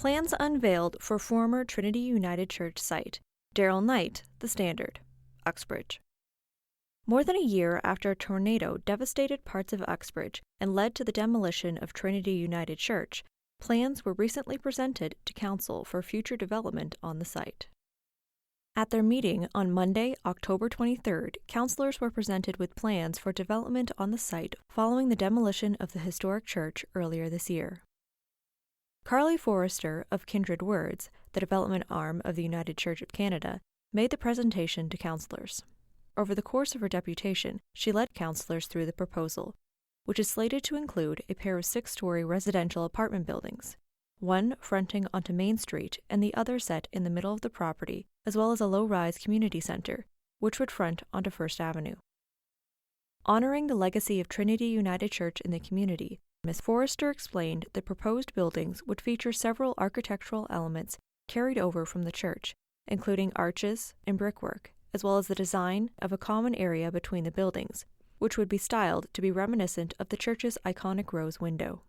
Plans unveiled for former Trinity United Church site. Daryl Knight, The Standard, Uxbridge. More than a year after a tornado devastated parts of Uxbridge and led to the demolition of Trinity United Church, plans were recently presented to Council for future development on the site. At their meeting on Monday, October 23rd, councillors were presented with plans for development on the site following the demolition of the historic church earlier this year. Carly Forrester of Kindred Words, the development arm of the United Church of Canada, made the presentation to councillors. Over the course of her deputation, she led councillors through the proposal, which is slated to include a pair of 6-story residential apartment buildings, one fronting onto Main Street and the other set in the middle of the property, as well as a low-rise community centre, which would front onto First Avenue. Honoring the legacy of Trinity United Church in the community, Ms. Forrester explained the proposed buildings would feature several architectural elements carried over from the church, including arches and brickwork, as well as the design of a common area between the buildings, which would be styled to be reminiscent of the church's iconic rose window.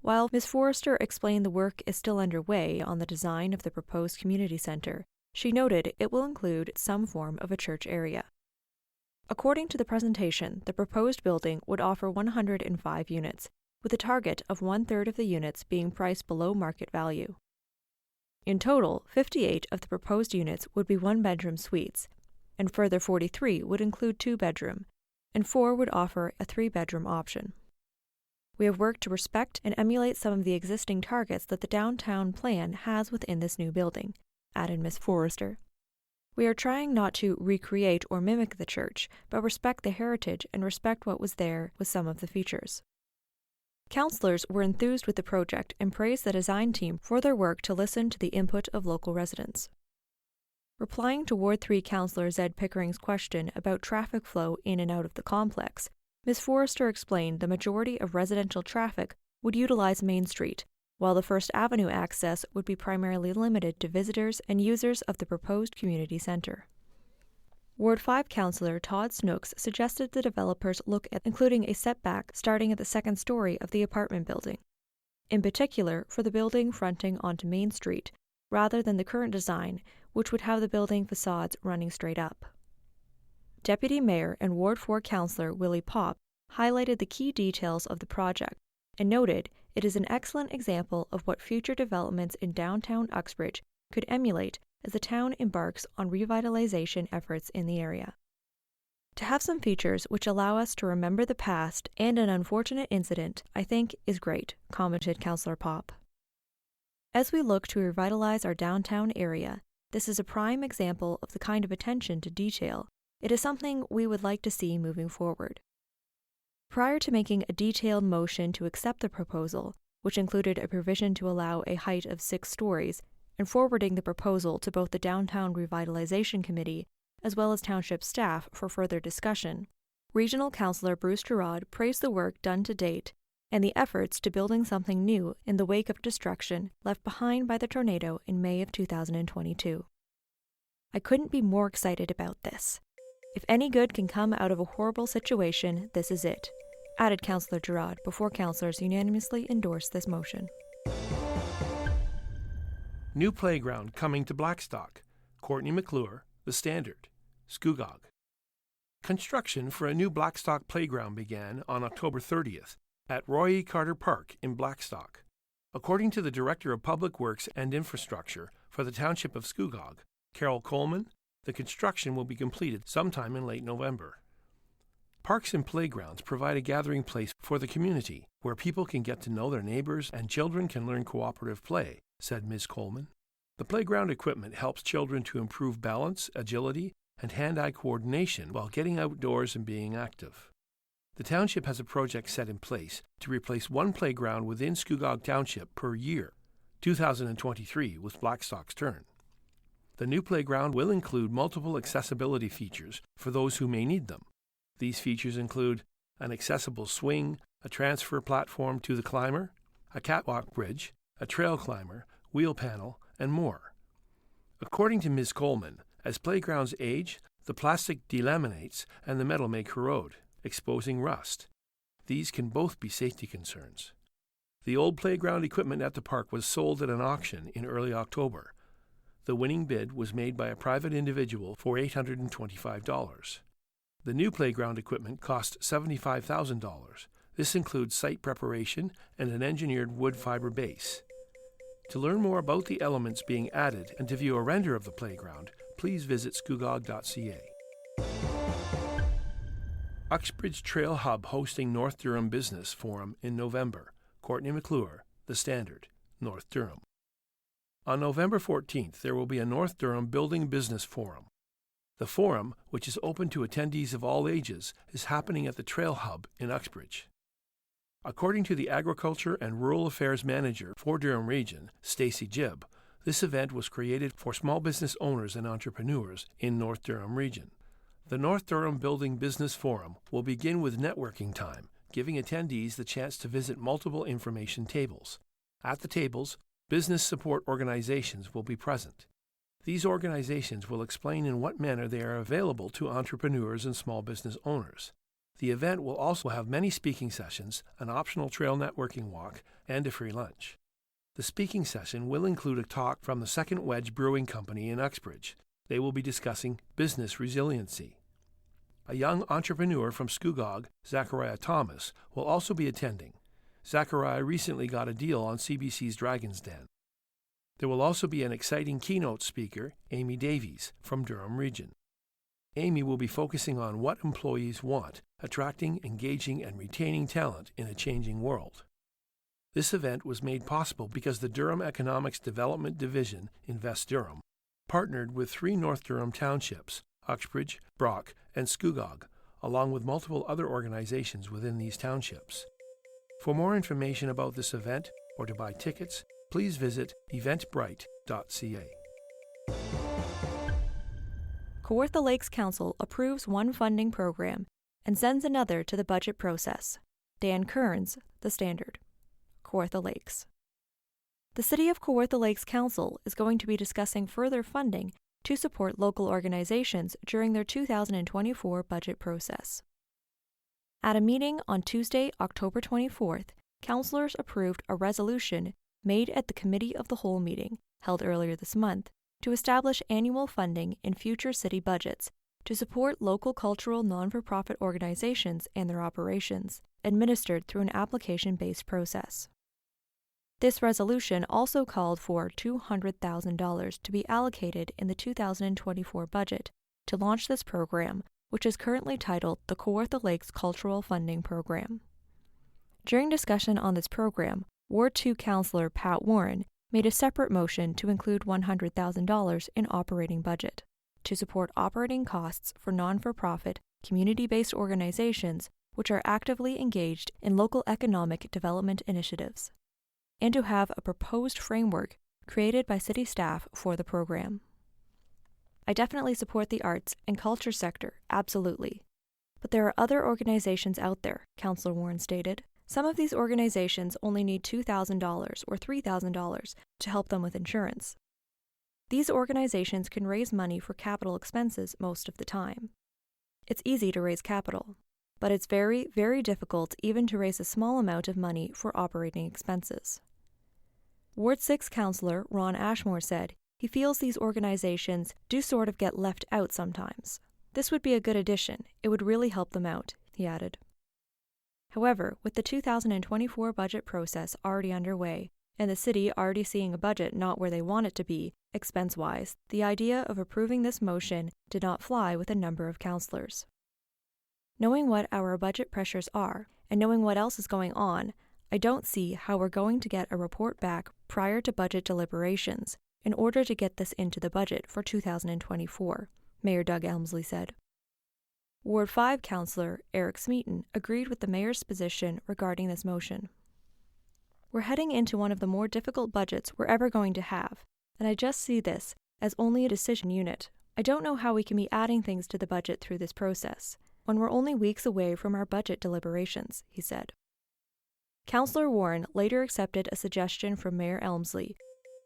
While Ms. Forrester explained the work is still underway on the design of the proposed community centre, she noted it will include some form of a church area. According to the presentation, the proposed building would offer 105 units, with a target of 1/3 of the units being priced below market value. In total, 58 of the proposed units would be one-bedroom suites, and further 43 would include 2-bedroom, and 4 would offer a 3-bedroom option. We have worked to respect and emulate some of the existing targets that the downtown plan has within this new building, added Ms. Forrester. We are trying not to recreate or mimic the church, but respect the heritage and respect what was there with some of the features. Councillors were enthused with the project and praised the design team for their work to listen to the input of local residents. Replying to Ward 3 Councillor Zed Pickering's question about traffic flow in and out of the complex, Ms. Forrester explained the majority of residential traffic would utilize Main Street, while the First Avenue access would be primarily limited to visitors and users of the proposed community centre. Ward 5 Councillor Todd Snooks suggested the developers look at including a setback starting at the 2nd story of the apartment building, in particular for the building fronting onto Main Street, rather than the current design, which would have the building facades running straight up. Deputy Mayor and Ward 4 Councillor Willie Popp highlighted the key details of the project and noted it is an excellent example of what future developments in downtown Uxbridge could emulate as the town embarks on revitalization efforts in the area. To have some features which allow us to remember the past and an unfortunate incident, I think, is great, commented Councillor Popp. As we look to revitalize our downtown area, this is a prime example of the kind of attention to detail. It is something we would like to see moving forward. Prior to making a detailed motion to accept the proposal, which included a provision to allow a height of 6 stories, and forwarding the proposal to both the Downtown Revitalization Committee as well as township staff for further discussion, Regional Councillor Bruce Gerard praised the work done to date and the efforts to building something new in the wake of destruction left behind by the tornado in May of 2022. I couldn't be more excited about this. If any good can come out of a horrible situation, this is it, added Councillor Gerard before councillors unanimously endorsed this motion. New playground coming to Blackstock. Courtney McClure, The Standard, Scugog. Construction for a new Blackstock playground began on October 30th at Roy E. Carter Park in Blackstock. According to the Director of Public Works and Infrastructure for the Township of Scugog, Carol Coleman, the construction will be completed sometime in late November. Parks and playgrounds provide a gathering place for the community where people can get to know their neighbors and children can learn cooperative play, said Ms. Coleman. The playground equipment helps children to improve balance, agility, and hand-eye coordination while getting outdoors and being active. The township has a project set in place to replace one playground within Scugog Township per year. 2023 was Blackstock's turn. The new playground will include multiple accessibility features for those who may need them. These features include an accessible swing, a transfer platform to the climber, a catwalk bridge, a trail climber, wheel panel, and more. According to Ms. Coleman, as playgrounds age, the plastic delaminates and the metal may corrode, exposing rust. These can both be safety concerns. The old playground equipment at the park was sold at an auction in early October. The winning bid was made by a private individual for $825. The new playground equipment cost $75,000. This includes site preparation and an engineered wood fiber base. To learn more about the elements being added and to view a render of the playground, please visit scugog.ca. Uxbridge Trail Hub hosting North Durham Business Forum in November. Courtney McClure, The Standard, North Durham. On November 14th, there will be a North Durham Building Business Forum. The forum, which is open to attendees of all ages, is happening at the Trail Hub in Uxbridge. According to the Agriculture and Rural Affairs Manager for Durham Region, Stacey Jibb, this event was created for small business owners and entrepreneurs in North Durham Region. The North Durham Building Business Forum will begin with networking time, giving attendees the chance to visit multiple information tables. At the tables, business support organizations will be present. These organizations will explain in what manner they are available to entrepreneurs and small business owners. The event will also have many speaking sessions, an optional trail networking walk, and a free lunch. The speaking session will include a talk from the Second Wedge Brewing Company in Uxbridge. They will be discussing business resiliency. A young entrepreneur from Scugog, Zachariah Thomas, will also be attending. Zachariah recently got a deal on CBC's Dragon's Den. There will also be an exciting keynote speaker, Amy Davies, from Durham Region. Amy will be focusing on what employees want, attracting, engaging, and retaining talent in a changing world. This event was made possible because the Durham Economics Development Division, Invest Durham, partnered with 3 North Durham townships, Uxbridge, Brock, and Scugog, along with multiple other organizations within these townships. For more information about this event or to buy tickets, please visit eventbrite.ca. Kawartha Lakes Council approves one funding program and sends another to the budget process. Dan Kearns, The Standard. Kawartha Lakes. The City of Kawartha Lakes Council is going to be discussing further funding to support local organizations during their 2024 budget process. At a meeting on Tuesday, October 24th, councillors approved a resolution made at the Committee of the Whole meeting, held earlier this month, to establish annual funding in future city budgets to support local cultural non-for-profit organizations and their operations, administered through an application-based process. This resolution also called for $200,000 to be allocated in the 2024 budget to launch this program, which is currently titled the Kawartha Lakes Cultural Funding Program. During discussion on this program, Ward 2 Councillor Pat Warren made a separate motion to include $100,000 in operating budget to support operating costs for non-for-profit, community-based organizations which are actively engaged in local economic development initiatives, and to have a proposed framework created by city staff for the program. I definitely support the arts and culture sector, absolutely. But there are other organizations out there, Councillor Warren stated. Some of these organizations only need $2,000 or $3,000 to help them with insurance. These organizations can raise money for capital expenses most of the time. It's easy to raise capital, but it's very, very difficult even to raise a small amount of money for operating expenses. Ward 6 Councillor Ron Ashmore said he feels these organizations do sort of get left out sometimes. This would be a good addition. It would really help them out, he added. However, with the 2024 budget process already underway, and the city already seeing a budget not where they want it to be, expense-wise, the idea of approving this motion did not fly with a number of councillors. Knowing what our budget pressures are, and knowing what else is going on, I don't see how we're going to get a report back prior to budget deliberations in order to get this into the budget for 2024, Mayor Doug Elmsley said. Ward 5 Councillor Eric Smeaton agreed with the mayor's position regarding this motion. We're heading into one of the more difficult budgets we're ever going to have, and I just see this as only a decision unit. I don't know how we can be adding things to the budget through this process, when we're only weeks away from our budget deliberations, he said. Councillor Warren later accepted a suggestion from Mayor Elmsley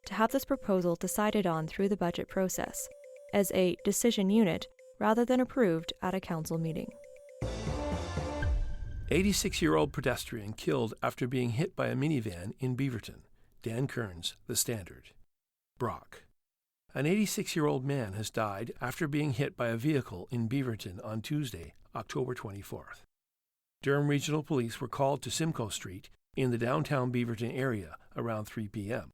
to have this proposal decided on through the budget process, as a decision unit rather than approved at a council meeting. 86-year-old pedestrian killed after being hit by a minivan in Beaverton. Dan Kearns, The Standard. Brock. An 86-year-old man has died after being hit by a vehicle in Beaverton on Tuesday, October 24th. Durham Regional Police were called to Simcoe Street in the downtown Beaverton area around 3 p.m.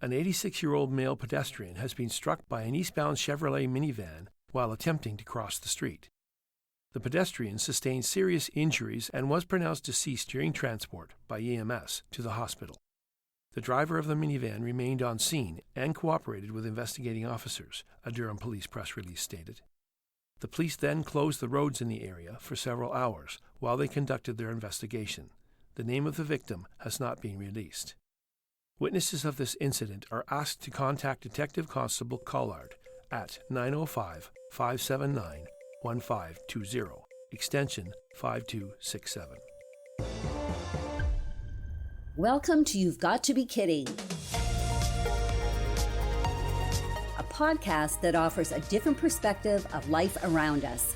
An 86-year-old male pedestrian has been struck by an eastbound Chevrolet minivan while attempting to cross the street. The pedestrian sustained serious injuries and was pronounced deceased during transport by EMS to the hospital. The driver of the minivan remained on scene and cooperated with investigating officers, a Durham police press release stated. The police then closed the roads in the area for several hours while they conducted their investigation. The name of the victim has not been released. Witnesses of this incident are asked to contact Detective Constable Collard at 905-579-1520, extension 5267. Welcome to You've Got to Be Kidding, a podcast that offers a different perspective of life around us.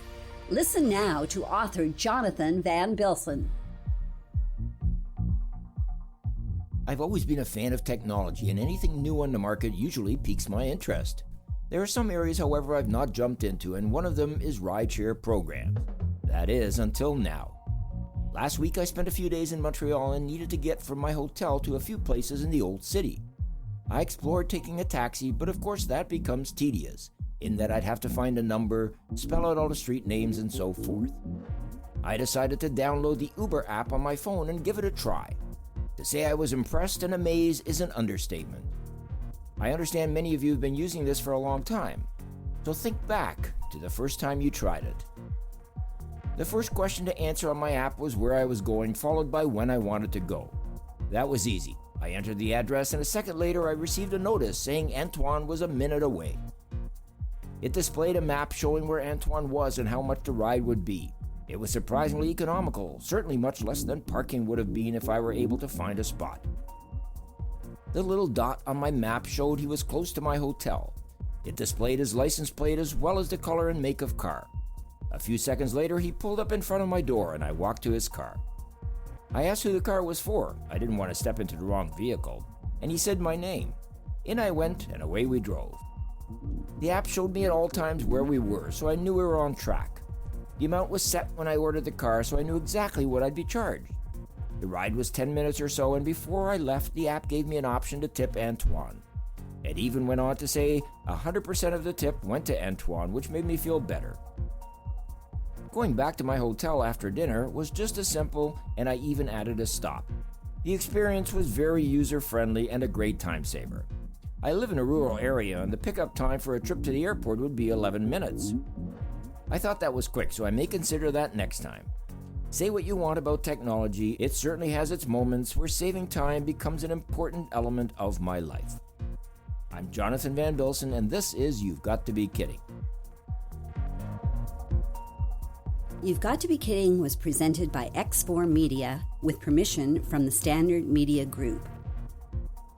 Listen now to author Jonathan van Bilsen. I've always been a fan of technology, and anything new on the market usually piques my interest. There are some areas, however, I've not jumped into, and one of them is rideshare programs. That is, until now. Last week I spent a few days in Montreal and needed to get from my hotel to a few places in the old city. I explored taking a taxi, but of course that becomes tedious, in that I'd have to find a number, spell out all the street names, and so forth. I decided to download the Uber app on my phone and give it a try. To say I was impressed and amazed is an understatement. I understand many of you have been using this for a long time, so think back to the first time you tried it. The first question to answer on my app was where I was going, followed by when I wanted to go. That was easy. I entered the address, and a second later I received a notice saying Antoine was a minute away. It displayed a map showing where Antoine was and how much the ride would be. It was surprisingly economical, certainly much less than parking would have been if I were able to find a spot. The little dot on my map showed he was close to my hotel. It displayed his license plate as well as the color and make of car. A few seconds later, he pulled up in front of my door and I walked to his car. I asked who the car was for. I didn't want to step into the wrong vehicle, and he said my name. In I went and away we drove. The app showed me at all times where we were, so I knew we were on track. The amount was set when I ordered the car, so I knew exactly what I'd be charged. The ride was 10 minutes or so, and before I left, the app gave me an option to tip Antoine. It even went on to say 100% of the tip went to Antoine, which made me feel better. Going back to my hotel after dinner was just as simple, and I even added a stop. The experience was very user-friendly and a great time saver. I live in a rural area, and the pickup time for a trip to the airport would be 11 minutes. I thought that was quick, so I may consider that next time. Say what you want about technology, it certainly has its moments where saving time becomes an important element of my life. I'm Jonathan van Bilsen, and this is You've Got to Be Kidding. You've Got to Be Kidding was presented by X4 Media with permission from the Standard Media Group.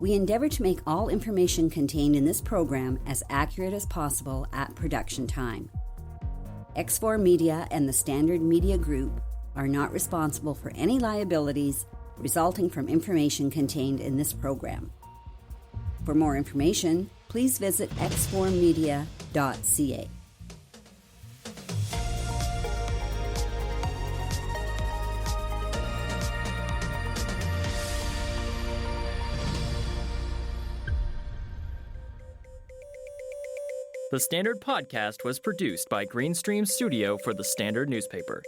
We endeavor to make all information contained in this program as accurate as possible at production time. X4 Media and the Standard Media Group are not responsible for any liabilities resulting from information contained in this program. For more information, please visit x4media.ca. The Standard Podcast was produced by Greenstream Studio for the Standard newspaper.